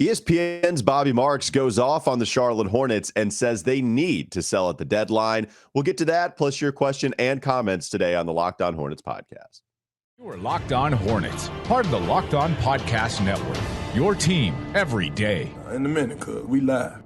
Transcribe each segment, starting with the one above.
ESPN's Bobby Marks goes off on the Charlotte Hornets and says they need to sell at the deadline. We'll get to that, plus your question and comments today on the Locked On Hornets podcast. You're Locked On Hornets, part of the Locked On Podcast Network. Your team every day. In a minute, cuz we live.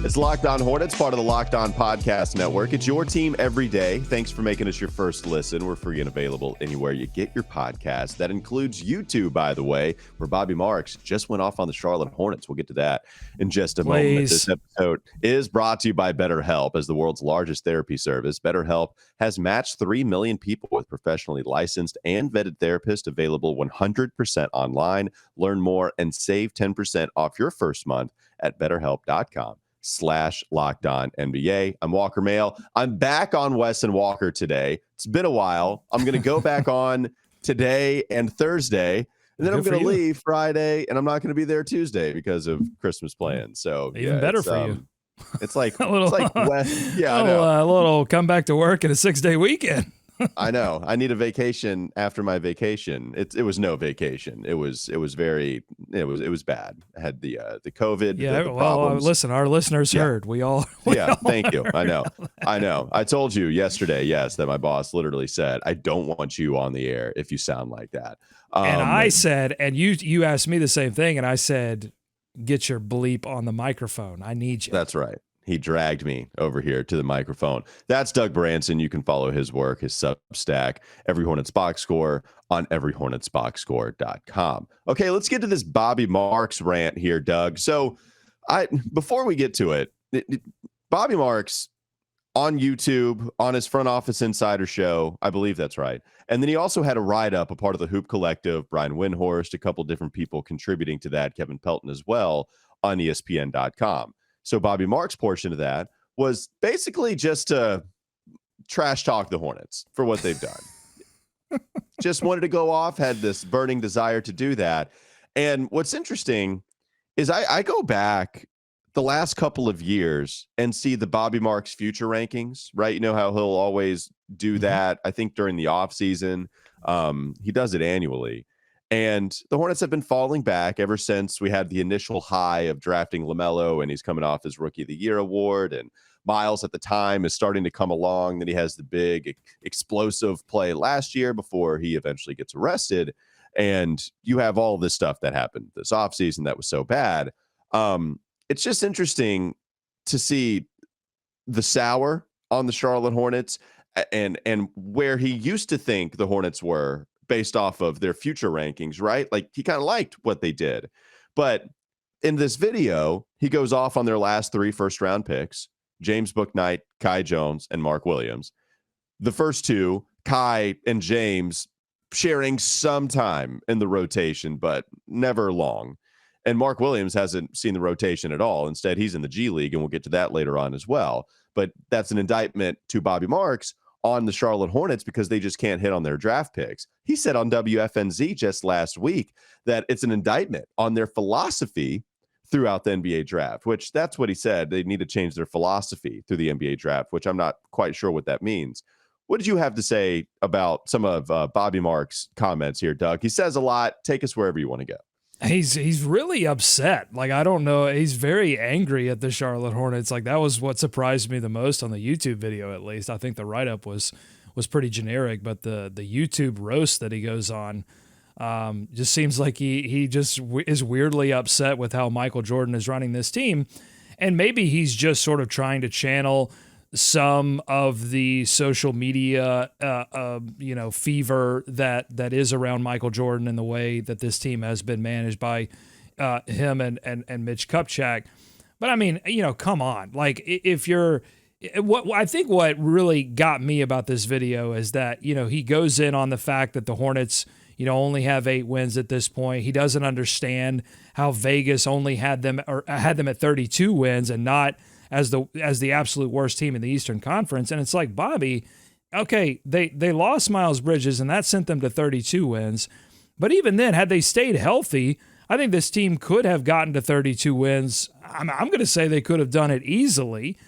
It's Locked On Hornets, part of the Locked On Podcast Network. It's your team every day. Thanks for making us your first listen. We're free and available anywhere you get your podcast. That includes YouTube, by the way, where Bobby Marks just went off on the Charlotte Hornets. We'll get to that in just a moment. This episode is brought to you by BetterHelp. As the world's largest therapy service, BetterHelp has matched 3 million people with professionally licensed and vetted therapists available 100% online. Learn more and save 10% off your first month at BetterHelp.com/LockedOnNBA. I'm Walker Mail. I'm back on Wes and Walker today. It's been a while. I'm going to go back on today and Thursday, and then I'm going to leave Friday, and I'm not going to be there Tuesday because of Christmas plans. So even better for you. It's like a little, it's like Wes. Yeah, I know. A little come back to work at a 6-day weekend. I know. I need a vacation after my vacation. It was no vacation. It was bad. I had the COVID. Yeah. The listen, our listeners heard. We all. Thank you. I know. I told you yesterday, yes, that my boss literally said, I don't want you on the air if you sound like that. And I said, and you asked me the same thing, and I said, get your bleep on the microphone. I need you. That's right. He dragged me over here to the microphone. That's Doug Branson. You can follow his work, his substack, Every Hornets Boxscore on everyhornetsboxscore.com. Okay, let's get to this Bobby Marks rant here, Doug. So before we get to it, Bobby Marks on YouTube, on his Front Office Insider show, I believe that's right. And then he also had a write-up, a part of the Hoop Collective, Brian Windhorst, a couple different people contributing to that, Kevin Pelton as well, on ESPN.com. So Bobby Marks' portion of that was basically just to trash talk the Hornets for what they've done. Just wanted to go off, had this burning desire to do that. And what's interesting is I go back the last couple of years and see the Bobby Marks future rankings, right? You know how he'll always do that. I think during the offseason, he does it annually. And the Hornets have been falling back ever since we had the initial high of drafting LaMelo, and he's coming off his Rookie of the Year award. And Miles at the time is starting to come along. Then he has the big explosive play last year before he eventually gets arrested. And you have all this stuff that happened this offseason that was so bad. It's just interesting to see the sour on the Charlotte Hornets and where he used to think the Hornets were based off of their future rankings, right? Like he kind of liked what they did. But in this video, he goes off on their last 3 first-round picks, James Bouknight, Kai Jones, and Mark Williams. The first 2, Kai and James, sharing some time in the rotation, but never long. And Mark Williams hasn't seen the rotation at all. Instead, he's in the G League, and we'll get to that later on as well. But that's an indictment to Bobby Marks on the Charlotte Hornets because they just can't hit on their draft picks. He said on WFNZ just last week that it's an indictment on their philosophy throughout the NBA draft, which that's what he said. They need to change their philosophy through the NBA draft, which I'm not quite sure what that means. What did you have to say about some of Bobby Marks' comments here, Doug? He says a lot. Take us wherever you want to go. He's really upset. Like, I don't know. He's very angry at the Charlotte Hornets. Like, that was what surprised me the most on the YouTube video, at least. I think the write-up was pretty generic, but the YouTube roast that he goes on just seems like he just is weirdly upset with how Michael Jordan is running this team. And maybe he's just sort of trying to channel some of the social media, fever that is around Michael Jordan and the way that this team has been managed by him and Mitch Kupchak. But I mean, come on. Like, if you're I think what really got me about this video is that, he goes in on the fact that the Hornets, only have 8 wins at this point. He doesn't understand how Vegas only had them at 32 wins and not as the absolute worst team in the Eastern Conference. And it's like, Bobby, okay, they lost Miles Bridges and that sent them to 32 wins. But even then, had they stayed healthy, I think this team could have gotten to 32 wins. I'm going to say they could have done it easily.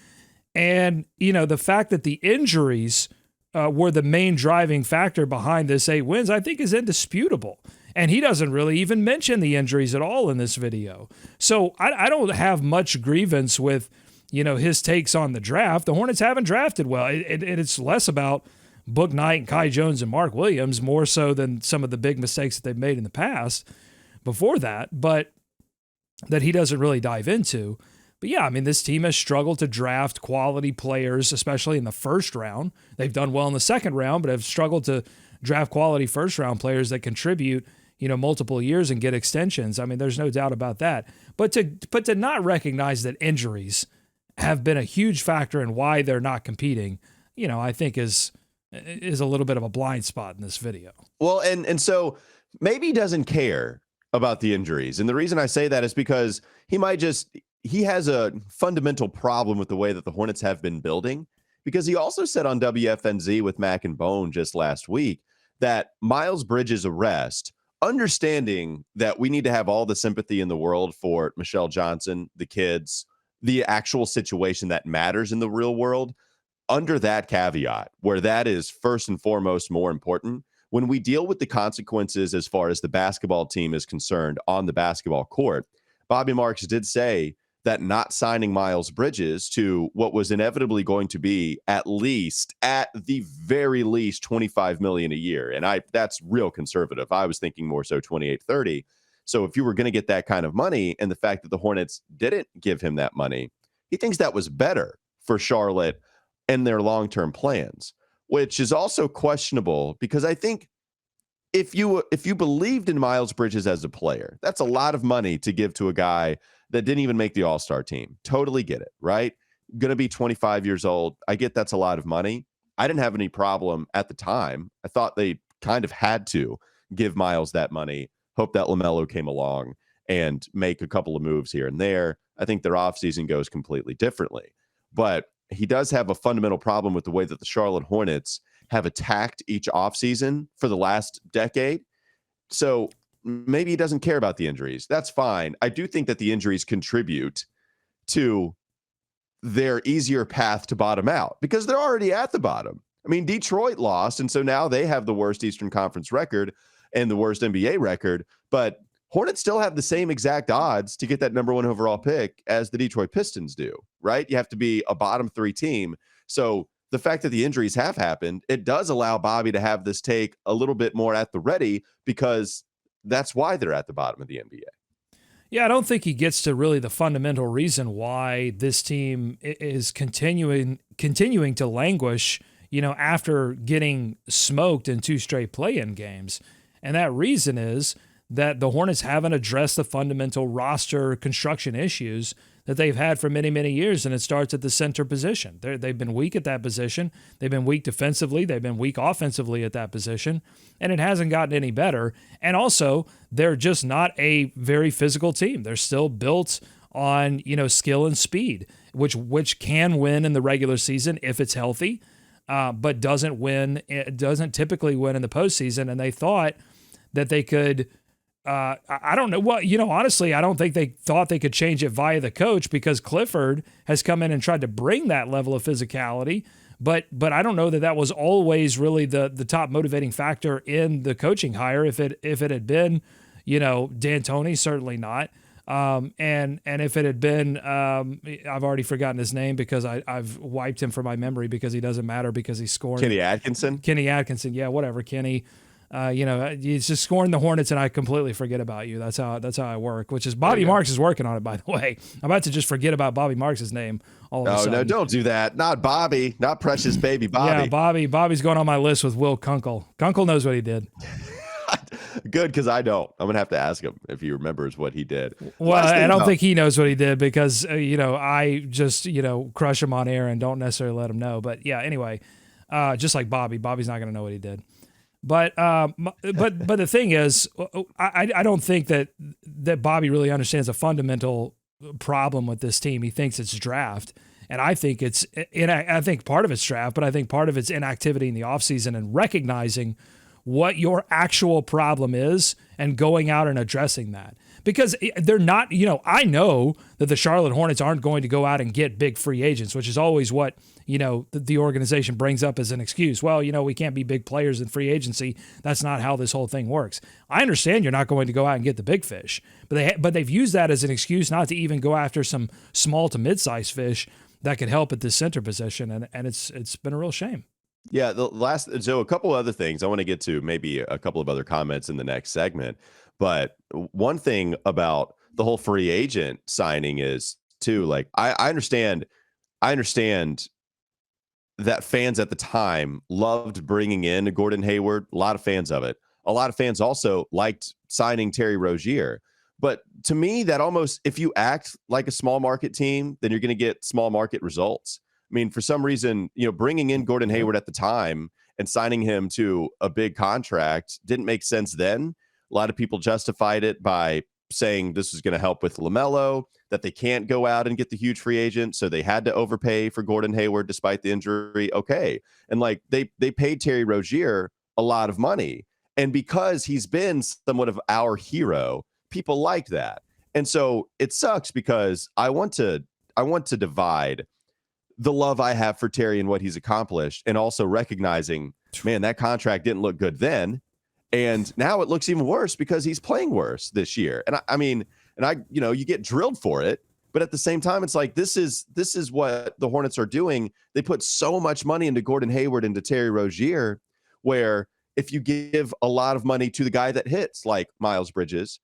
And, the fact that the injuries were the main driving factor behind this 8 wins, I think is indisputable. And he doesn't really even mention the injuries at all in this video. So I don't have much grievance with, his takes on the draft. The Hornets haven't drafted well. It's less about Book Knight and Kai Jones and Mark Williams, more so than some of the big mistakes that they've made in the past before that, but that he doesn't really dive into. But yeah, this team has struggled to draft quality players, especially in the first round. They've done well in the second round, but have struggled to draft quality first round players that contribute, multiple years and get extensions. There's no doubt about that. But to not recognize that injuries have been a huge factor in why they're not competing, I think is a little bit of a blind spot in this video. Well, and so maybe he doesn't care about the injuries. And the reason I say that is because he has a fundamental problem with the way that the Hornets have been building, because he also said on WFNZ with Mac and Bone just last week that Miles Bridges' arrest, understanding that we need to have all the sympathy in the world for Michelle Johnson, the kids, the actual situation that matters in the real world, under that caveat, where that is first and foremost more important, when we deal with the consequences as far as the basketball team is concerned on the basketball court, Bobby Marks did say that not signing Miles Bridges to what was inevitably going to be at the very least $25 million a year. And that's real conservative. I was thinking more so 28, 30. So if you were going to get that kind of money, and the fact that the Hornets didn't give him that money, he thinks that was better for Charlotte and their long-term plans, which is also questionable, because I think if you believed in Miles Bridges as a player, that's a lot of money to give to a guy that didn't even make the All-Star team. Totally get it, right? Going to be 25 years old. I get that's a lot of money. I didn't have any problem at the time. I thought they kind of had to give Miles that money, hope that LaMelo came along and make a couple of moves here and there. I think their offseason goes completely differently. But he does have a fundamental problem with the way that the Charlotte Hornets have attacked each offseason for the last decade. So maybe he doesn't care about the injuries. That's fine. I do think that the injuries contribute to their easier path to bottom out, because they're already at the bottom. Detroit lost, and so now they have the worst Eastern Conference record and the worst NBA record, but Hornets still have the same exact odds to get that number 1 overall pick as the Detroit Pistons do, right? You have to be a bottom 3 team. So the fact that the injuries have happened, it does allow Bobby to have this take a little bit more at the ready, because that's why they're at the bottom of the NBA. Yeah, I don't think he gets to really the fundamental reason why this team is continuing to languish, after getting smoked in 2 straight play-in games. And that reason is that the Hornets haven't addressed the fundamental roster construction issues that they've had for many, many years, and it starts at the center position. They've been weak at that position. They've been weak defensively. They've been weak offensively at that position, and it hasn't gotten any better. And also, they're just not a very physical team. They're still built on, skill and speed, which can win in the regular season if it's healthy, but doesn't typically win in the postseason. And they thought that they could. I don't know what, honestly, I don't think they thought they could change it via the coach, because Clifford has come in and tried to bring that level of physicality. But I don't know that was always really the top motivating factor in the coaching hire. If it had been, D'Antoni, certainly not. And if it had been, I've already forgotten his name because I've wiped him from my memory because he doesn't matter because he's scoring. Kenny Atkinson. Yeah, whatever, Kenny. He's just scoring the Hornets, and I completely forget about you. That's how I work. Which is Bobby Marks is working on it, by the way. I'm about to just forget about Bobby Marks' name all of a sudden. No, don't do that. Not Bobby. Not precious baby Bobby. Yeah, Bobby's going on my list with Will Kunkel. Kunkel knows what he did. Good, because I don't. I'm gonna have to ask him if he remembers what he did. Well, I don't think he knows what he did because I just crush him on air and don't necessarily let him know. But yeah, anyway, just like Bobby's not gonna know what he did. But the thing is, I don't think that Bobby really understands a fundamental problem with this team. He thinks it's draft, and I think I think part of it's draft, but I think part of it's inactivity in the offseason and recognizing what your actual problem is and going out and addressing that. Because they're not, I know that the Charlotte Hornets aren't going to go out and get big free agents, which is always what, the organization brings up as an excuse. Well, we can't be big players in free agency. That's not how this whole thing works. I understand you're not going to go out and get the big fish, but they've used that as an excuse not to even go after some small to mid-sized fish that could help at this center position, and it's been a real shame. Yeah, so a couple other things. I want to get to maybe a couple of other comments in the next segment. But one thing about the whole free agent signing is too, like, I understand that fans at the time loved bringing in Gordon Hayward. A lot of fans of it. A lot of fans also liked signing Terry Rozier. But to me, that almost, if you act like a small market team, then you're going to get small market results. I mean, for some reason, bringing in Gordon Hayward at the time and signing him to a big contract didn't make sense then. A lot of people justified it by saying this is going to help with LaMelo, that they can't go out and get the huge free agent, so they had to overpay for Gordon Hayward despite the injury. Okay. And like they paid Terry Rozier a lot of money. And because he's been somewhat of our hero, people liked that. And so it sucks because I want to divide the love I have for Terry and what he's accomplished, and also recognizing, man, that contract didn't look good then. And now it looks even worse because he's playing worse this year. And I mean, you get drilled for it, but at the same time, it's like, this is what the Hornets are doing. They put so much money into Gordon Hayward, into Terry Rozier, where if you give a lot of money to the guy that hits, like Miles Bridges,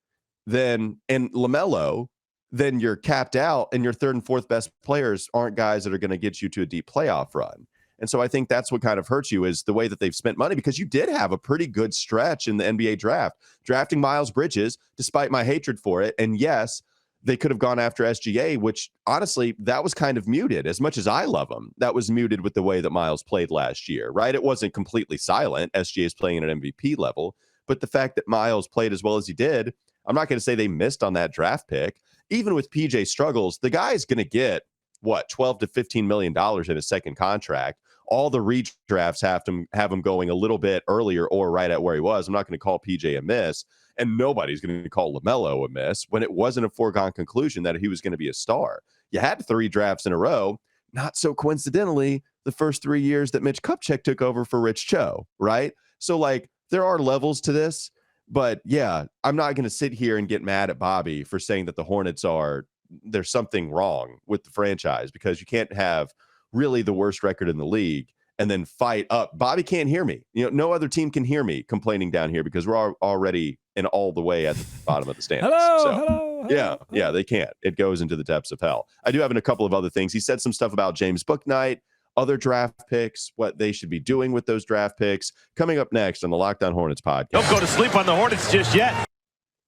and LaMelo, then you're capped out, and your third and fourth best players aren't guys that are going to get you to a deep playoff run. And so I think that's what kind of hurts you, is the way that they've spent money, because you did have a pretty good stretch in the NBA draft, drafting Miles Bridges, despite my hatred for it. And yes, they could have gone after SGA, which honestly, that was kind of muted. As much as I love him, that was muted with the way that Miles played last year, right? It wasn't completely silent. SGA is playing at an MVP level, but the fact that Miles played as well as he did, I'm not going to say they missed on that draft pick. Even with PJ struggles, the guy's going to get $12 to $15 million in his second contract. All the redrafts have him going a little bit earlier or right at where he was. I'm not going to call PJ a miss, and nobody's going to call LaMelo a miss when it wasn't a foregone conclusion that he was going to be a star. You had 3 drafts in a row, not so coincidentally, the first 3 years that Mitch Kupchak took over for Rich Cho, right? So like, there are levels to this. But yeah, I'm not going to sit here and get mad at Bobby for saying that the Hornets there's something wrong with the franchise, because you can't have really the worst record in the league and then fight up. Bobby can't hear me. No other team can hear me complaining down here, because we're already in all the way at the bottom of the standings. Hello. Yeah, they can't. It goes into the depths of hell. I do have a couple of other things. He said some stuff about James Bouknight, other draft picks, what they should be doing with those draft picks. Coming up next on the Locked On Hornets podcast. Don't go to sleep on the Hornets just yet.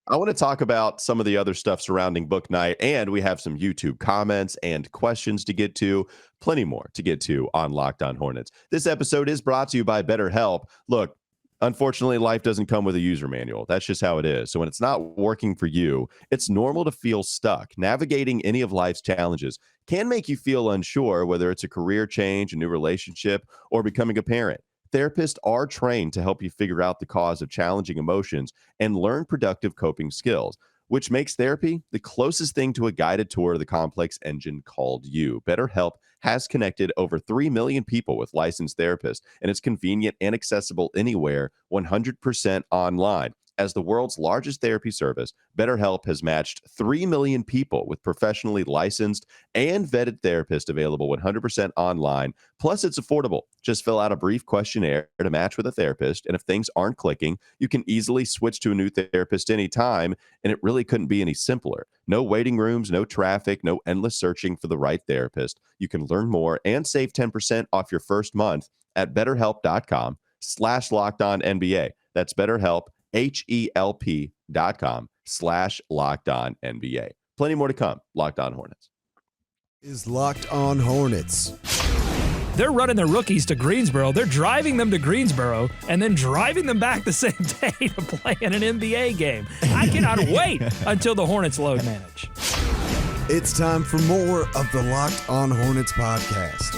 I want to talk about some of the other stuff surrounding Bouknight, and we have some YouTube comments and questions to get to. Plenty more to get to on Locked On Hornets. This episode is brought to you by BetterHelp. Look, unfortunately, life doesn't come with a user manual. That's just how it is. So when it's not working for you, it's normal to feel stuck. Navigating any of life's challenges can make you feel unsure, whether it's a career change, a new relationship, or becoming a parent. Therapists are trained to help you figure out the cause of challenging emotions and learn productive coping skills, which makes therapy the closest thing to a guided tour of the complex engine called you. BetterHelp has connected over 3 million people with licensed therapists, and it's convenient and accessible anywhere, 100% online. As the world's largest therapy service, BetterHelp has matched 3 million people with professionally licensed and vetted therapists available 100% online. Plus, it's affordable. Just fill out a brief questionnaire to match with a therapist, and if things aren't clicking, you can easily switch to a new therapist anytime, and it really couldn't be any simpler. No waiting rooms, no traffic, no endless searching for the right therapist. You can learn more and save 10% off your first month at BetterHelp.com/LockedOnNBA. That's BetterHelp, HELP.com/LockedOnNBA. Plenty more to come. Locked On Hornets is Locked On Hornets. They're running their rookies to Greensboro. They're driving them to Greensboro and then driving them back the same day to play in an NBA game. I cannot wait until the Hornets load manage. It's time for more of the Locked On Hornets podcast.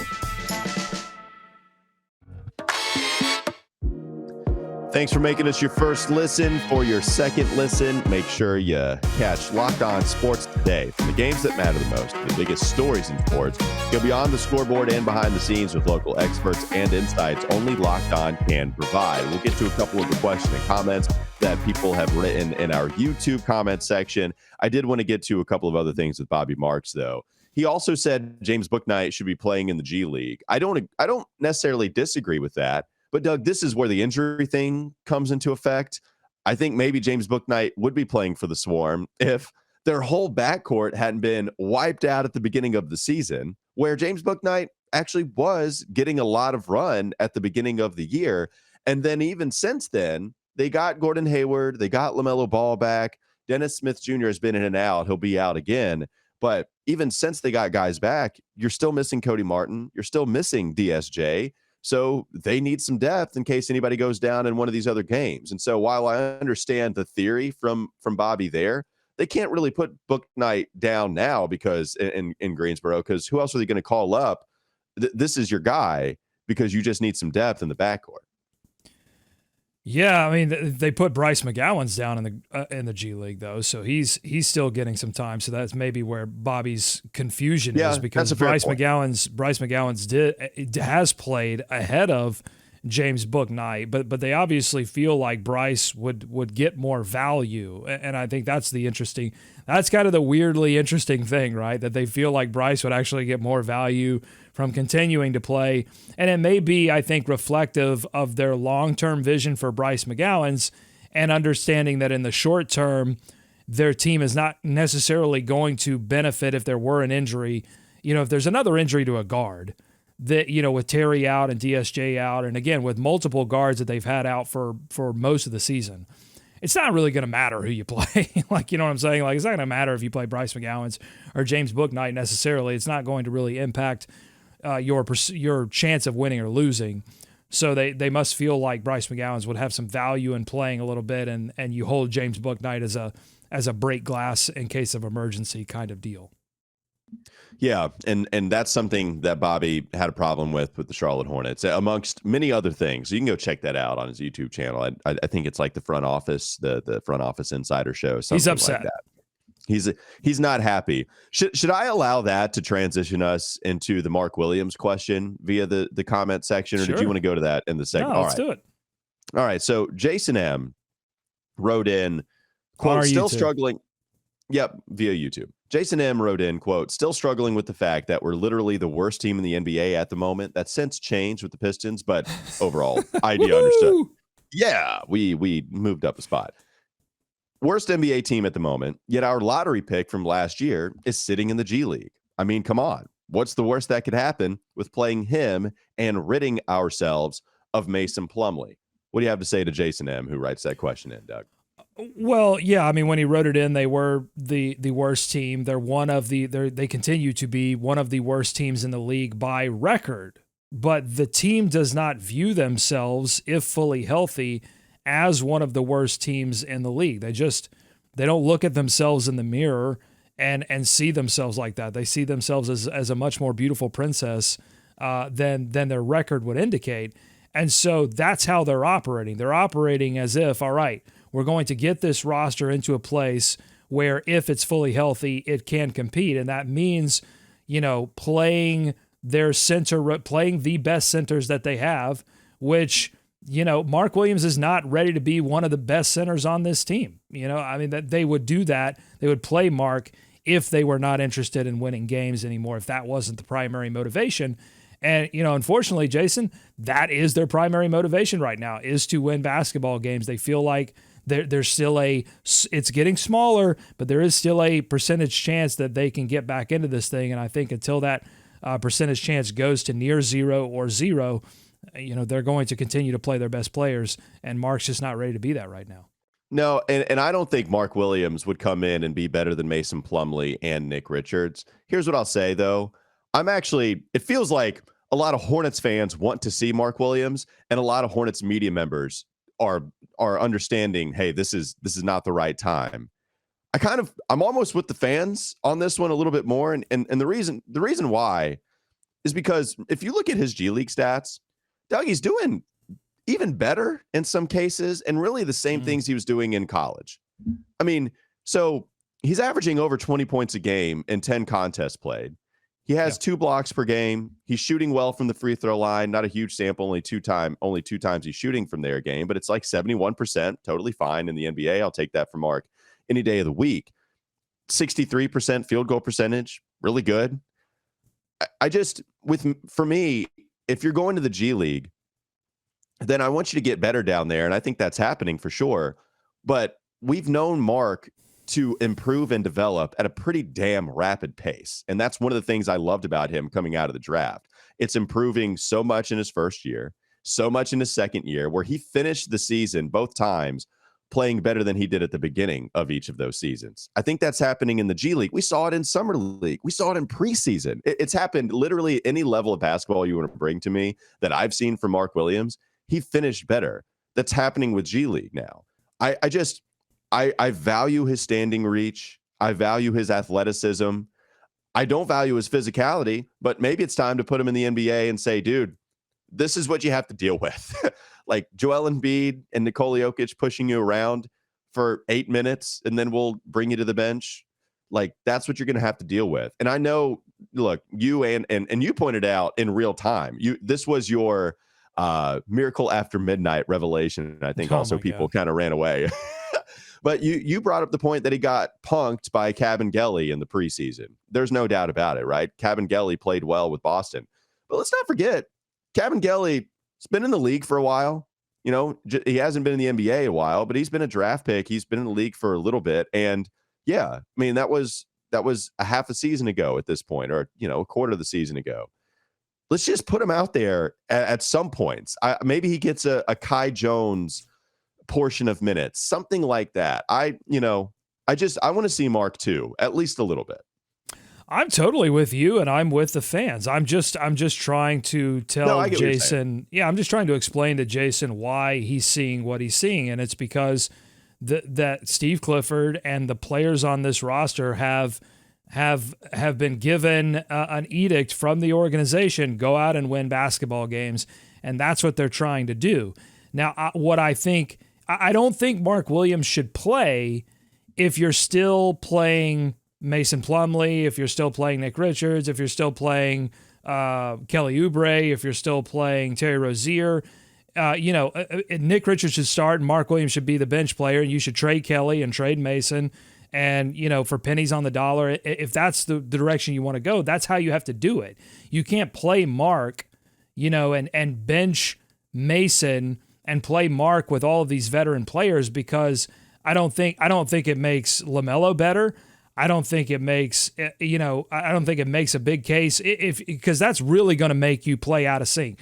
Thanks for making us your first listen. For your second listen, make sure you catch Locked On Sports Today. From the games that matter the most to the biggest stories in sports, go beyond the scoreboard and behind the scenes with local experts and insights only Locked On can provide. We'll get to a couple of the questions and comments that people have written in our YouTube comment section. I did want to get to a couple of other things with Bobby Marks, though. He also said James Bouknight should be playing in the G League. I don't necessarily disagree with that. But, Doug, this is where the injury thing comes into effect. I think maybe James Bouknight would be playing for the Swarm if their whole backcourt hadn't been wiped out at the beginning of the season, where James Bouknight actually was getting a lot of run at the beginning of the year. And then even since then, they got Gordon Hayward, they got LaMelo Ball back. Dennis Smith Jr. has been in and out. He'll be out again. But even since they got guys back, you're still missing Cody Martin. You're still missing DSJ. So they need some depth in case anybody goes down in one of these other games. And so while I understand the theory from Bobby there, they can't really put Bouknight down now because in Greensboro, because who else are they going to call up? This is your guy because you just need some depth in the backcourt. Yeah, I mean, they put Bryce McGowan's down in the G League though, so he's still getting some time. So that's maybe where Bobby's confusion is, because Bryce McGowan's has played ahead of James Bouknight, but they obviously feel like Bryce would get more value, and I think that's kind of the weirdly interesting thing, right? That they feel like Bryce would actually get more value from continuing to play. And it may be, I think, reflective of their long-term vision for Bryce McGowan's and understanding that in the short term, their team is not necessarily going to benefit if there were an injury. You know, if there's another injury to a guard, that, you know, with Terry out and DSJ out, and again, with multiple guards that they've had out for most of the season, it's not really going to matter who you play. Like, you know what I'm saying? Like, it's not going to matter if you play Bryce McGowan's or James Bouknight necessarily. It's not going to really impact your chance of winning or losing. So they must feel like Bryce McGowan's would have some value in playing a little bit, and you hold James Bouknight as a break glass in case of emergency kind of deal. Yeah, and that's something that Bobby had a problem with the Charlotte Hornets, amongst many other things. You can go check that out on his YouTube channel. I think it's like the front office, the front office insider show. He's upset. Like that. He's not happy. Should I allow that to transition us into the Mark Williams question via the comment section, or Sure. did you want to go to that in the segment? No, let's do it. All right. So Jason M wrote in, quote, still struggling. Yep, via YouTube. Jason M wrote in, quote, still struggling with the fact that we're literally the worst team in the NBA at the moment. That's since changed with the Pistons, but overall, idea understood. Yeah, we moved up a spot. Worst NBA team at the moment, yet our lottery pick from last year is sitting in the G League. I mean, come on. What's the worst that could happen with playing him and ridding ourselves of Mason Plumlee? What do you have to say to Jason M, who writes that question in, Doug? Well, yeah, I mean, when he wrote it in, they were the worst team. They continue to be one of the worst teams in the league by record. But the team does not view themselves, if fully healthy, as one of the worst teams in the league. They don't look at themselves in the mirror and see themselves like that. They see themselves as a much more beautiful princess than their record would indicate. And so that's how they're operating. They're operating as if, all right, we're going to get this roster into a place where if it's fully healthy, it can compete. And that means, you know, playing the best centers that they have, which, you know, Mark Williams is not ready to be one of the best centers on this team. You know, I mean, that they would do that. They would play Mark if they were not interested in winning games anymore, if that wasn't the primary motivation. And, you know, unfortunately, Jason, that is their primary motivation right now, is to win basketball games. They feel like there's still it's getting smaller, but there is still a percentage chance that they can get back into this thing. And I think until that percentage chance goes to near zero or zero, you know, they're going to continue to play their best players, and Mark's just not ready to be that right now. No, and I don't think Mark Williams would come in and be better than Mason Plumlee and Nick Richards. Here's what I'll say, though. It feels like a lot of Hornets fans want to see Mark Williams, and a lot of Hornets media members are understanding, hey, this is not the right time. I'm almost with the fans on this one a little bit more. And the reason why is because if you look at his G League stats, Doug, even better in some cases, and really the same things he was doing in college. I mean, so he's averaging over 20 points a game in 10 contests played. He has 2 blocks per game. He's shooting well from the free throw line. Not a huge sample, only two times he's shooting from their game, but it's like 71%, totally fine in the NBA. I'll take that from Mark any day of the week. 63% field goal percentage, really good. For me, if you're going to the G League, then I want you to get better down there, and I think that's happening for sure. But we've known Mark to improve and develop at a pretty damn rapid pace. And that's one of the things I loved about him coming out of the draft. It's improving so much in his first year, so much in his second year, where he finished the season both times playing better than he did at the beginning of each of those seasons. I think that's happening in the G League. We saw it in Summer League. We saw it in preseason. It's happened literally any level of basketball you want to bring to me that I've seen from Mark Williams. He finished better. That's happening with G League now. I value his standing reach. I value his athleticism. I don't value his physicality, but maybe it's time to put him in the NBA and say, dude, this is what you have to deal with. Like Joel Embiid and Nikola Jokic pushing you around for 8 minutes, and then we'll bring you to the bench. Like, that's what you're going to have to deal with. And I know, look, you and you pointed out in real time, this was your miracle after midnight revelation. I think also people kind of ran away. But you brought up the point that he got punked by Cabangeli in the preseason. There's no doubt about it, right? Cabangeli played well with Boston. But let's not forget, Cabangeli's been in the league for a while. You know, he hasn't been in the NBA a while, but he's been a draft pick. He's been in the league for a little bit. And yeah, I mean, that was a half a season ago at this point, or, you know, a quarter of the season ago. Let's just put him out there at some points. Maybe he gets a Kai Jones portion of minutes, something like that. I want to see Mark too, at least a little bit. I'm totally with you, and I'm with the fans. I'm just trying to tell Jason. Yeah, I'm just trying to explain to Jason why he's seeing what he's seeing, and it's because that Steve Clifford and the players on this roster have been given an edict from the organization: go out and win basketball games, and that's what they're trying to do. Now, I don't think Mark Williams should play if you're still playing Mason Plumlee, if you're still playing Nick Richards, if you're still playing Kelly Oubre, if you're still playing Terry Rozier. Nick Richards should start and Mark Williams should be the bench player, and you should trade Kelly and trade Mason. And, for pennies on the dollar, if that's the direction you want to go, that's how you have to do it. You can't play Mark, and bench Mason and play Mark with all of these veteran players, because I don't think it makes LaMelo better. I don't think it makes a big case because that's really going to make you play out of sync.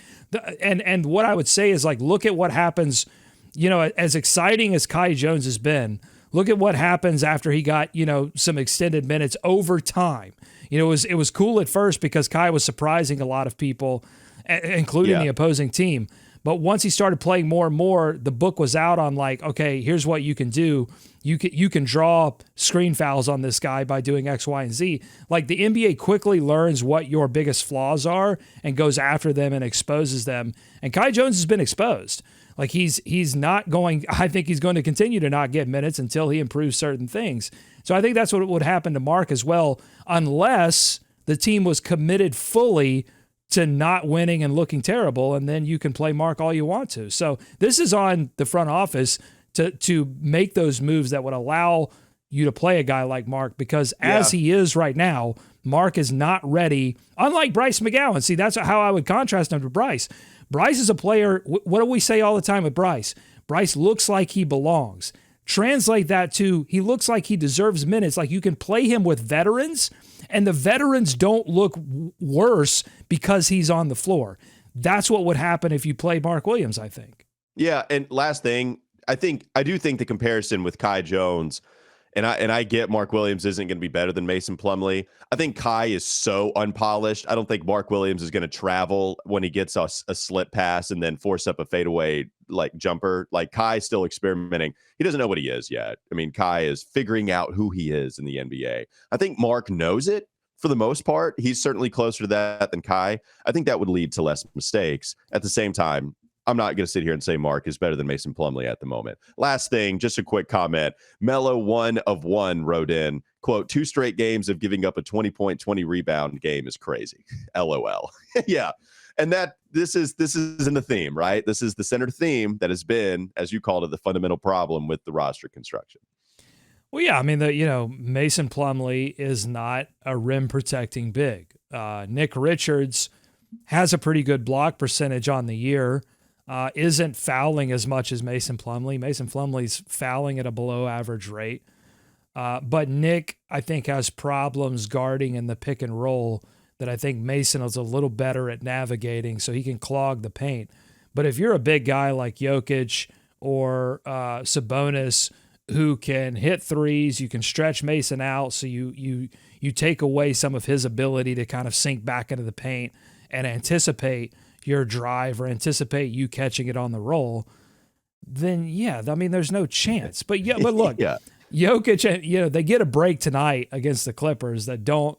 And what I would say is, like, look at what happens, as exciting as Kai Jones has been, look at what happens after he got, some extended minutes over time. It was cool at first because Kai was surprising a lot of people, including the opposing team. But once he started playing more and more, the book was out on, like, okay, here's what you can do. You can draw screen fouls on this guy by doing X, Y, and Z. Like, the NBA quickly learns what your biggest flaws are and goes after them and exposes them. And Kai Jones has been exposed. Like, he's not going. I think he's going to continue to not get minutes until he improves certain things. So I think that's what would happen to Mark as well, unless the team was committed fully to not winning and looking terrible, and then you can play Mark all you want to. So this is on the front office to make those moves that would allow you to play a guy like Mark, because as he is right now, Mark is not ready, unlike Bryce McGowan. See, that's how I would contrast him to Bryce. Bryce is a player, what do we say all the time with Bryce? Bryce looks like he belongs. Translate that to, he looks like he deserves minutes. Like, you can play him with veterans, and the veterans don't look worse because he's on the floor. That's what would happen if you play Mark Williams, I think. Yeah, and last thing, I do think the comparison with Kai Jones, and I get Mark Williams isn't going to be better than Mason Plumlee. I think Kai is so unpolished. I don't think Mark Williams is going to travel when he gets a slip pass and then force up a fadeaway like jumper. Like, Kai's still experimenting. He doesn't know what he is yet. I mean, Kai is figuring out who he is in the NBA. I think Mark knows it for the most part. He's certainly closer to that than Kai. I think that would lead to less mistakes. At the same time, I'm not going to sit here and say Mark is better than Mason Plumlee at the moment. Last thing, just a quick comment. Mello 1 of 1 wrote in, quote, 2 straight games of giving up a 20-point, 20 rebound game is crazy. LOL. Yeah. And this is in the theme, right? This is the center theme that has been, as you called it, the fundamental problem with the roster construction. Well, yeah, I mean, Mason Plumlee is not a rim protecting big. Nick Richards has a pretty good block percentage on the year. Isn't fouling as much as Mason Plumlee. Mason Plumlee's fouling at a below average rate. But Nick, I think, has problems guarding in the pick and roll that I think Mason is a little better at navigating, so he can clog the paint. But if you're a big guy like Jokic or Sabonis who can hit threes, you can stretch Mason out, so you take away some of his ability to kind of sink back into the paint and anticipate your drive or anticipate you catching it on the roll, then yeah, I mean, there's no chance. But yeah, but look, Yeah. Jokic, they get a break tonight against the Clippers that don't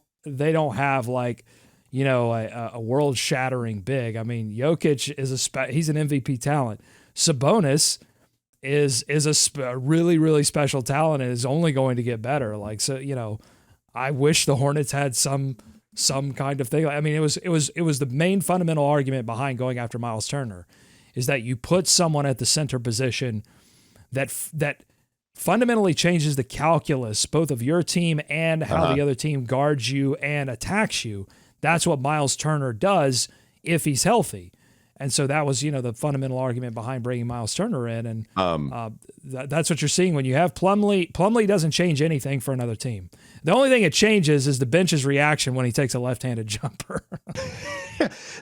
have like, a world shattering big. I mean, Jokic is he's an MVP talent. Sabonis is a really, really special talent and is only going to get better. Like, so, I wish the Hornets had some kind of thing. I mean, it was the main fundamental argument behind going after Miles Turner is that you put someone at the center position that fundamentally changes the calculus, both of your team and how the other team guards you and attacks you. That's what Miles Turner does if he's healthy. And so that was, the fundamental argument behind bringing Miles Turner in. And that's what you're seeing when you have Plumlee. Plumlee doesn't change anything for another team. The only thing it changes is the bench's reaction when he takes a left-handed jumper.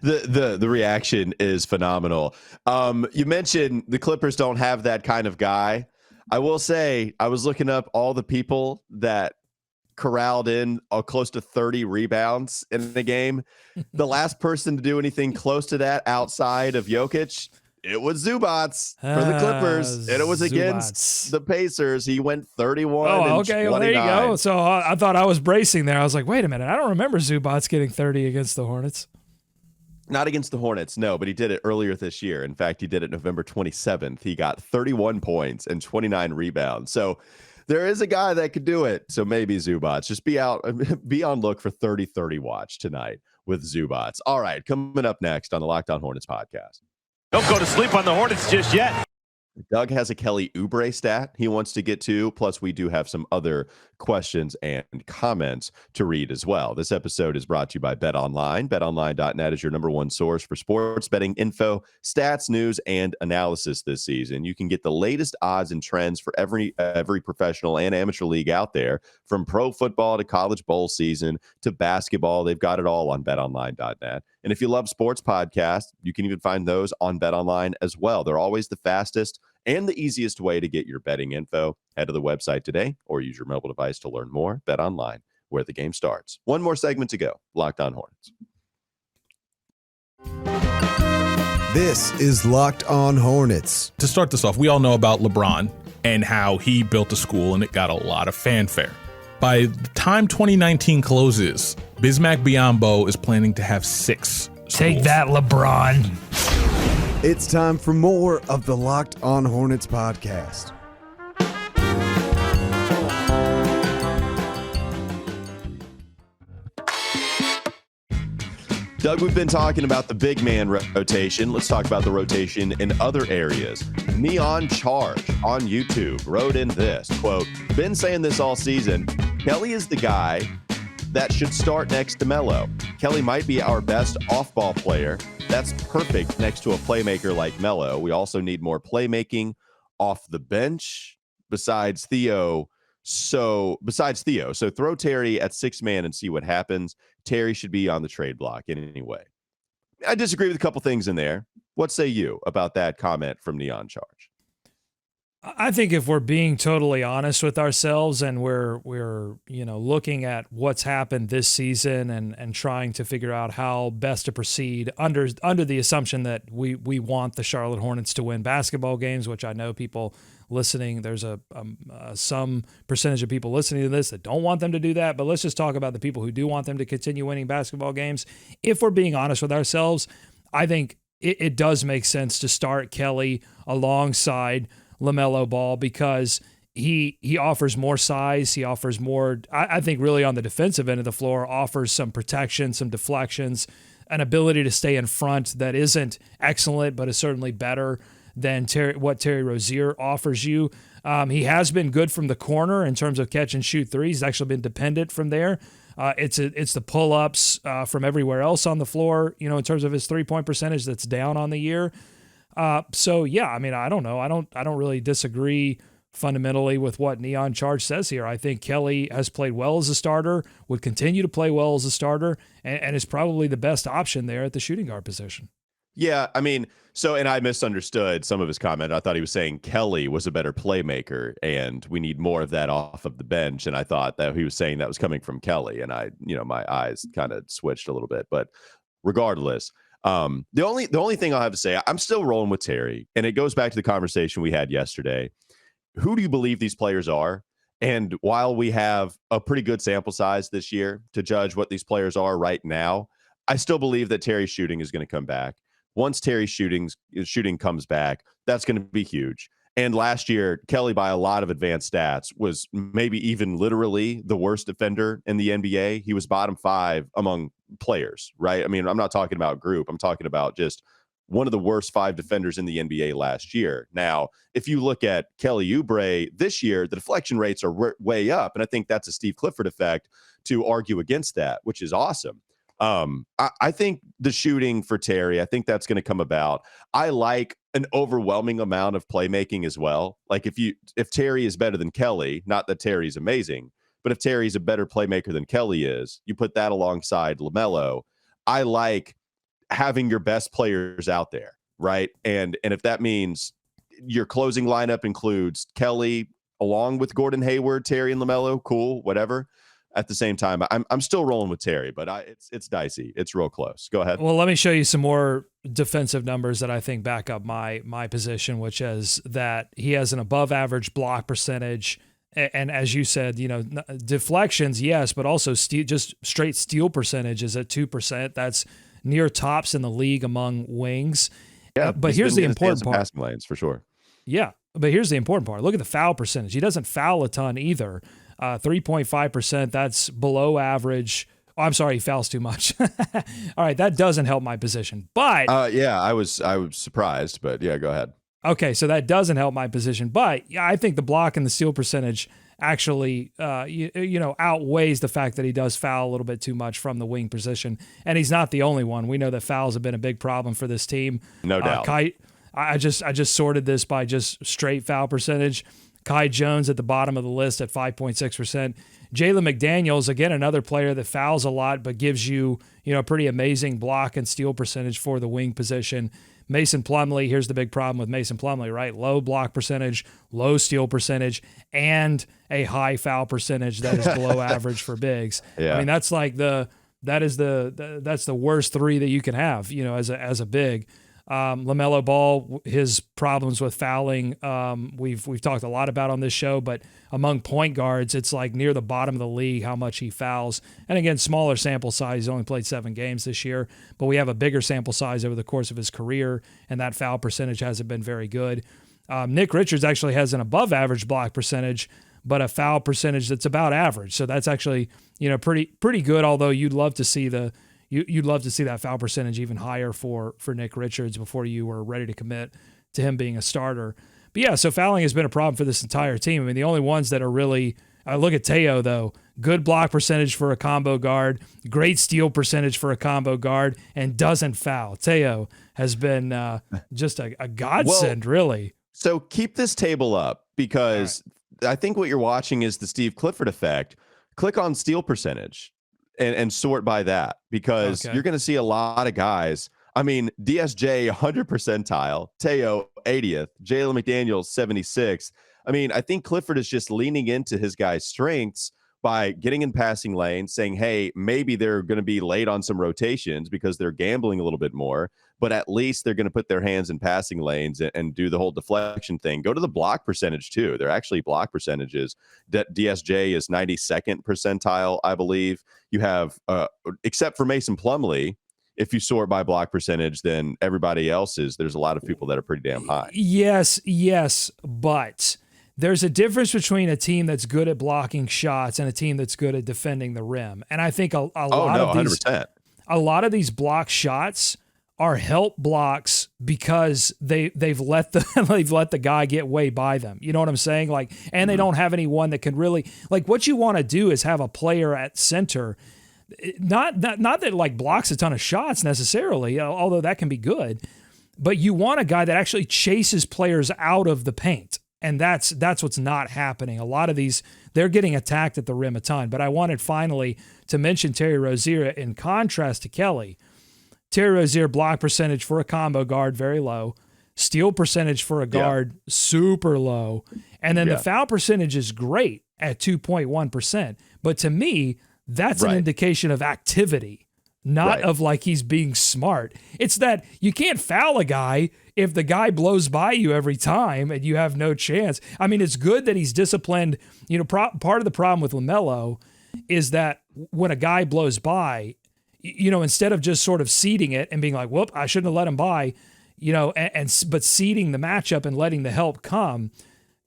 The reaction is phenomenal. You mentioned the Clippers don't have that kind of guy. I will say I was looking up all the people that corralled in close to 30 rebounds in the game. The last person to do anything close to that outside of Jokic, it was Zubats for the Clippers, and it was against the Pacers. He went 31 and 29. Well, there you go. So I thought I was bracing there. I was like, wait a minute. I don't remember Zubats getting 30 against the Hornets. Not against the Hornets, no, but he did it earlier this year. In fact, he did it November 27th. He got 31 points and 29 rebounds. So there is a guy that could do it. So maybe Zubats. Just be on look for 30-30 watch tonight with Zubats. All right, coming up next on the Locked On Hornets podcast. Don't go to sleep on the Hornets just yet. Doug has a Kelly Oubre stat he wants to get to. Plus, we do have some other questions and comments to read as well. This episode is brought to you by BetOnline. BetOnline.net is your number one source for sports betting info, stats, news, and analysis this season. You can get the latest odds and trends for every professional and amateur league out there, from pro football to college bowl season to basketball. They've got it all on BetOnline.net. And if you love sports podcasts, you can even find those on BetOnline as well. They're always the fastest and the easiest way to get your betting info. Head to the website today or use your mobile device to learn more. BetOnline, where the game starts. One more segment to go. Locked On Hornets. This is Locked On Hornets. To start this off, we all know about LeBron and how he built a school and it got a lot of fanfare. By the time 2019 closes, Bismack Biyombo is planning to have 6 schools. Take that, LeBron. It's time for more of the Locked On Hornets podcast. Doug, we've been talking about the big man rotation. Let's talk about the rotation in other areas. Neon Charge on YouTube wrote in this, quote, been saying this all season, Kelly is the guy that should start next to Melo. Kelly might be our best off-ball player. That's perfect next to a playmaker like Melo. We also need more playmaking off the bench besides Theo. So throw Terry at 6-man and see what happens. Terry should be on the trade block anyway. I disagree with a couple things in there. What say you about that comment from Neon Charge? I think if we're being totally honest with ourselves and we're looking at what's happened this season and trying to figure out how best to proceed under the assumption that we want the Charlotte Hornets to win basketball games, which I know people listening, there's some percentage of people listening to this that don't want them to do that, but let's just talk about the people who do want them to continue winning basketball games. If we're being honest with ourselves, I think it does make sense to start Kelly alongside LaMelo Ball because he offers more size. He offers more, I think really on the defensive end of the floor, offers some protection, some deflections, an ability to stay in front that isn't excellent, but is certainly better than what Terry Rozier offers you. He has been good from the corner in terms of catch and shoot threes. He's actually been dependent from there. It's the pull-ups from everywhere else on the floor, in terms of his 3-point percentage that's down on the year. So yeah, I mean, I don't know. I don't really disagree fundamentally with what Neon Charge says here. I think Kelly has played well as a starter, would continue to play well as a starter, and is probably the best option there at the shooting guard position. Yeah, I mean, and I misunderstood some of his comment. I thought he was saying Kelly was a better playmaker and we need more of that off of the bench. And I thought that he was saying that was coming from Kelly. And my eyes kind of switched a little bit. But regardless, the only thing I'll have to say, I'm still rolling with Terry. And it goes back to the conversation we had yesterday. Who do you believe these players are? And while we have a pretty good sample size this year to judge what these players are right now, I still believe that Terry's shooting is going to come back. Once Terry's shooting comes back, that's going to be huge. And last year, Kelly, by a lot of advanced stats, was maybe even literally the worst defender in the NBA. He was bottom 5 among players, right? I mean, I'm not talking about group. I'm talking about just one of the worst 5 defenders in the NBA last year. Now, if you look at Kelly Oubre this year, the deflection rates are way up. And I think that's a Steve Clifford effect to argue against that, which is awesome. I think the shooting for Terry, I think that's going to come about. I like an overwhelming amount of playmaking as well. Like if Terry is better than Kelly, not that Terry's amazing, but if Terry's a better playmaker than Kelly is, you put that alongside LaMelo. I like having your best players out there, right? And if that means your closing lineup includes Kelly along with Gordon Hayward, Terry, and LaMelo, cool, whatever. At the same time, I'm still rolling with Terry, but it's dicey. It's real close. Go ahead. Well, let me show you some more defensive numbers that I think back up my position, which is that he has an above average block percentage. And as you said, deflections, yes, but also just straight steal percentage is at 2%. That's near tops in the league among wings. Yeah, but here's the important part. Passing lanes for sure. Yeah, but here's the important part. Look at the foul percentage. He doesn't foul a ton either. 3.5%, that's below average. Oh, I'm sorry, he fouls too much. All right, that doesn't help my position. But yeah, I was surprised, but yeah, go ahead. Okay, so that doesn't help my position. But yeah, I think the block and the steal percentage actually outweighs the fact that he does foul a little bit too much from the wing position. And he's not the only one. We know that fouls have been a big problem for this team. No doubt. I just sorted this by just straight foul percentage. Kai Jones at the bottom of the list at 5.6%. Jalen McDaniels, again, another player that fouls a lot but gives you, pretty amazing block and steal percentage for the wing position. Mason Plumlee, here's the big problem with Mason Plumlee, right? Low block percentage, low steal percentage, and a high foul percentage that is below average for bigs. Yeah. I mean, that's like that's the worst 3 that you can have, as a big. LaMelo Ball, his problems with fouling, we've talked a lot about on this show, but among point guards, it's like near the bottom of the league how much he fouls. And again, smaller sample size. He's only played 7 games this year, but we have a bigger sample size over the course of his career, and that foul percentage hasn't been very good. Nick Richards actually has an above average block percentage, but a foul percentage that's about average. So that's actually, pretty good, although you'd love to see that foul percentage even higher for Nick Richards before you were ready to commit to him being a starter. But yeah, so fouling has been a problem for this entire team. I mean, the only ones that are really look at Teo, though. Good block percentage for a combo guard, great steal percentage for a combo guard, and doesn't foul. Teo has been just a godsend, really. So keep this table up because I think what you're watching is the Steve Clifford effect. Click on steal percentage. And sort by that because you're going to see a lot of guys. I mean, DSJ 100 percentile, Teo 80th, Jalen McDaniels 76. I mean, I think Clifford is just leaning into his guys' strengths by getting in passing lanes, saying, hey, maybe they're going to be late on some rotations because they're gambling a little bit more, but at least they're going to put their hands in passing lanes and do the whole deflection thing. Go to the block percentage, too. They're actually block percentages. DSJ is 92nd percentile, I believe. You have, except for Mason Plumlee, if you sort by block percentage, then everybody else there's a lot of people that are pretty damn high. Yes, but there's a difference between a team that's good at blocking shots and a team that's good at defending the rim. And I think a lot of these block shots are help blocks because they've let the guy get way by them. You know what I'm saying? Like, and they don't have anyone that can really, like, what you want to do is have a player at center, not that like blocks a ton of shots necessarily, although that can be good, but you want a guy that actually chases players out of the paint. And that's what's not happening. A lot of these, they're getting attacked at the rim a ton. But I wanted finally to mention Terry Rozier in contrast to Kelly. Terry Rozier block percentage for a combo guard, very low. Steal percentage for a guard, super low. And then the foul percentage is great at 2.1%. But to me, that's an indication of activity, not of like he's being smart. It's that you can't foul a guy if the guy blows by you every time and you have no chance. I mean, it's good that he's disciplined. You know, part of the problem with LaMelo is that when a guy blows by, you know, instead of just sort of seeding it and being like, whoop, I shouldn't have let him by, you know, but seeding the matchup and letting the help come,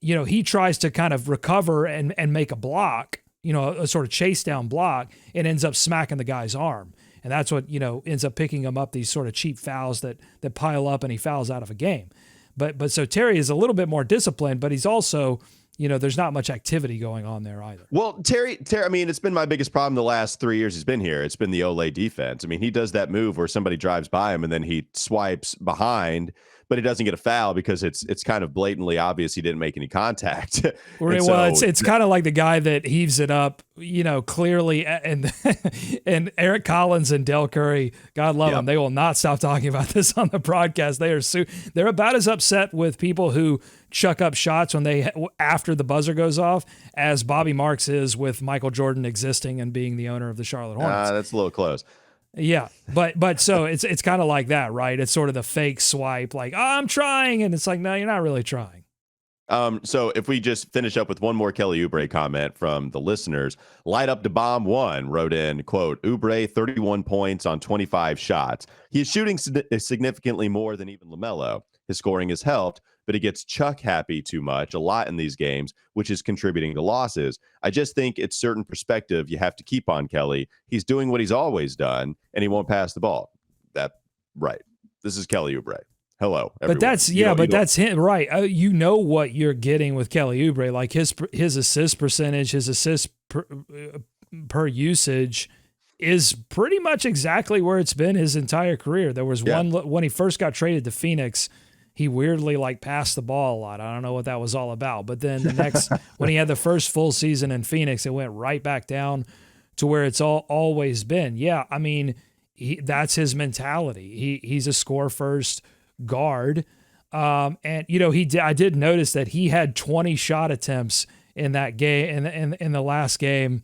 you know, he tries to kind of recover and make a block, you know, a sort of chase down block, and ends up smacking the guy's arm. And that's what, you know, ends up picking him up these sort of cheap fouls that pile up and he fouls out of a game. But so Terry is a little bit more disciplined, but he's also, you know, there's not much activity going on there either. Well, Terry, I mean, it's been my biggest problem the last 3 years he's been here. It's been the Olay defense. I mean, he does that move where somebody drives by him and then he swipes behind, but he doesn't get a foul because it's kind of blatantly obvious he didn't make any contact. It's kind of like the guy that heaves it up, you know, clearly, and Eric Collins and Del Curry, God love them, they will not stop talking about this on the broadcast. They're about as upset with people who chuck up shots after the buzzer goes off as Bobby Marks is with Michael Jordan existing and being the owner of the Charlotte Hornets. That's a little close. Yeah, but so it's kind of like that, right? It's sort of the fake swipe, like, oh, I'm trying, and it's like, no, you're not really trying. So if we just finish up with one more Kelly Oubre comment from the listeners, Light Up to Bomb One wrote in, quote, Oubre 31 points on 25 shots. He is shooting significantly more than even LaMelo. His scoring has helped, but he gets Chuck happy too much a lot in these games, which is contributing to losses. I just think it's certain perspective you have to keep on Kelly. He's doing what he's always done, and he won't pass the ball. Right. This is Kelly Oubre. Hello, everyone. But that's him, right? You know what you're getting with Kelly Oubre, like his assist percentage, his assist per usage is pretty much exactly where it's been his entire career. There was one when he first got traded to Phoenix, he weirdly like passed the ball a lot. I don't know what that was all about. But then the next, when he had the first full season in Phoenix, it went right back down to where it's always been. Yeah, I mean, that's his mentality. He's a score first guard. And you know, I did notice that he had 20 shot attempts in that game in the last game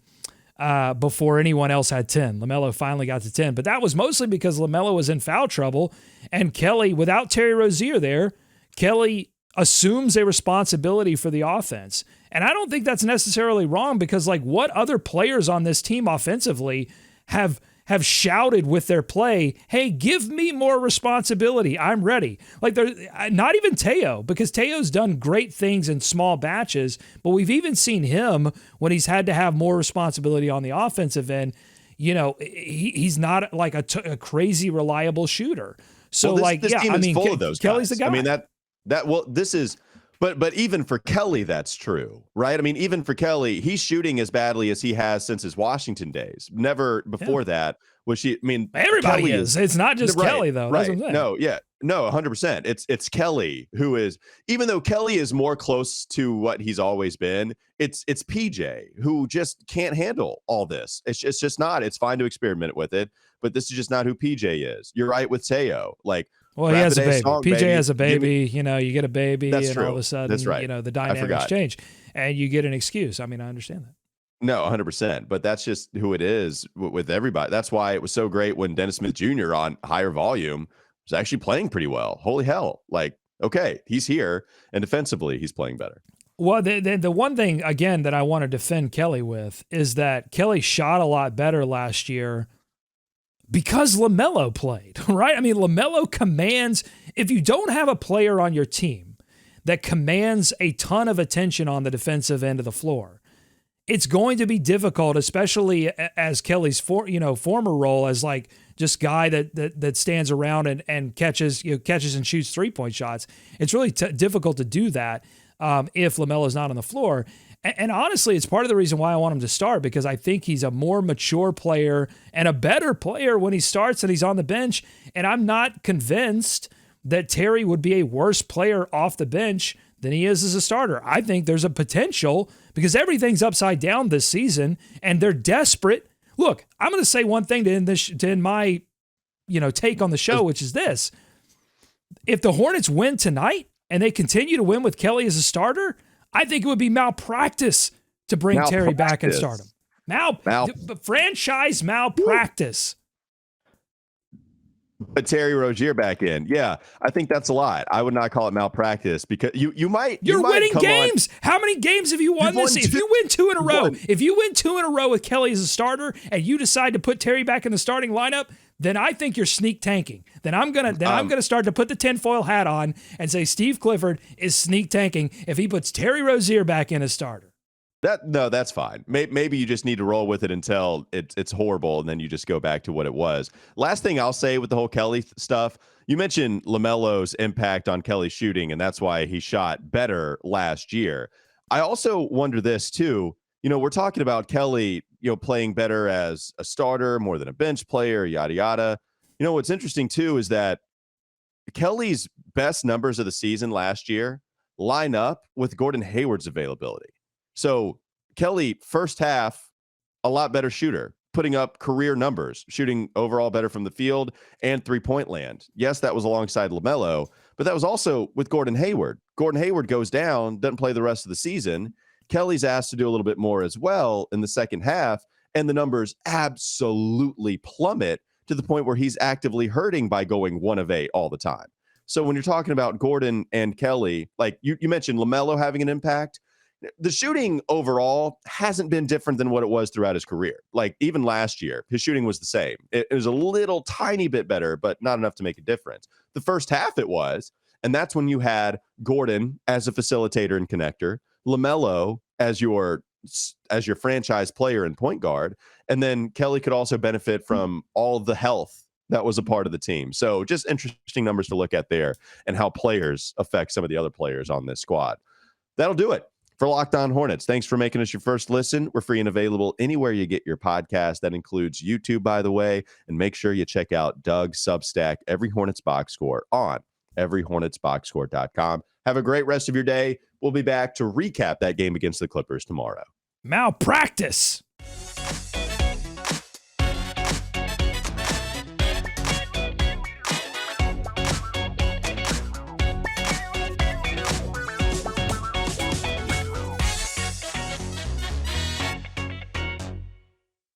before anyone else had 10. LaMelo finally got to 10, but that was mostly because LaMelo was in foul trouble, and Kelly, without Terry Rozier there, Kelly assumes a responsibility for the offense. And I don't think that's necessarily wrong, because like, what other players on this team offensively have shouted with their play, hey, give me more responsibility, I'm ready. Like, they're not even Teo, because Teo's done great things in small batches, but we've even seen him when he's had to have more responsibility on the offensive end. You know, he's not like a crazy reliable shooter. So this team is full of those Kelly's guys. The guy. I mean, this is, but even for Kelly, that's true, right? I mean, even for Kelly, he's shooting as badly as he has since his Washington days. Never before that was she. I mean, everybody Kelly is. It's not just Kelly though. Right? That's what I'm saying. No, 100%. It's Kelly who is, even though Kelly is more close to what he's always been, it's PJ who just can't handle all this. It's just not. It's fine to experiment with it, but this is just not who PJ is. You're right with Teo. Like, well, he has a baby. PJ has a baby. You know, you get a baby, and true. all of a sudden, that's right. You know, the dynamics change, and you get an excuse. I mean, I understand that. No, 100%. But that's just who it is with everybody. That's why it was so great when Dennis Smith Jr. on higher volume was actually playing pretty well. Holy hell. Like, okay, he's here, and defensively, he's playing better. Well, the one thing, again, that I want to defend Kelly with is that Kelly shot a lot better last year Because LaMelo played, right? I mean, LaMelo commands, if you don't have a player on your team that commands a ton of attention on the defensive end of the floor, it's going to be difficult, especially as Kelly's former role as like just guy that stands around and catches and shoots 3-point shots. It's really difficult to do that if LaMelo's not on the floor. And honestly, it's part of the reason why I want him to start, because I think he's a more mature player and a better player when he starts and he's on the bench. And I'm not convinced that Terry would be a worse player off the bench than he is as a starter. I think there's a potential, because everything's upside down this season and they're desperate. Look, I'm going to say one thing to end my take on the show, which is this. If the Hornets win tonight and they continue to win with Kelly as a starter, I think it would be malpractice to bring Terry back and start him. Franchise malpractice. But Terry Rozier back in. Yeah, I think that's a lot. I would not call it malpractice, because you might. You're might winning games. How many games have you won this season? If you win 2 in a row, if you win 2 in a row with Kelly as a starter and you decide to put Terry back in the starting lineup, then I think you're sneak tanking. Then I'm gonna start to put the tinfoil hat on and say Steve Clifford is sneak tanking if he puts Terry Rozier back in as starter. That's fine. Maybe you just need to roll with it until it's horrible, and then you just go back to what it was. Last thing I'll say with the whole Kelly stuff, you mentioned LaMelo's impact on Kelly's shooting, and that's why he shot better last year. I also wonder this too. We're talking about Kelly, playing better as a starter more than a bench player, yada yada. What's interesting too is that Kelly's best numbers of the season last year line up with Gordon Hayward's availability. So Kelly, first half, a lot better shooter, putting up career numbers, shooting overall better from the field and 3-point land. Yes, that was alongside LaMelo, but that was also with Gordon Hayward. Gordon Hayward goes down, doesn't play the rest of the season. Kelly's asked to do a little bit more as well in the second half, and the numbers absolutely plummet to the point where he's actively hurting by going 1 of 8 all the time. So when you're talking about Gordon and Kelly, like you mentioned LaMelo having an impact, the shooting overall hasn't been different than what it was throughout his career. Like even last year, his shooting was the same. It was a little tiny bit better, but not enough to make a difference. The first half it was, and that's when you had Gordon as a facilitator and connector, LaMelo as your franchise player and point guard, and then Kelly could also benefit from all the health that was a part of the team. So just interesting numbers to look at there, and how players affect some of the other players on this squad. That'll do it for Locked On Hornets. Thanks for making us your first listen. We're free and available anywhere you get your podcast. That includes YouTube, by the way. And make sure you check out Doug's Substack, Every Hornets Boxscore, on everyhornetsboxscore.com. Have a great rest of your day. We'll be back to recap that game against the Clippers tomorrow. Malpractice.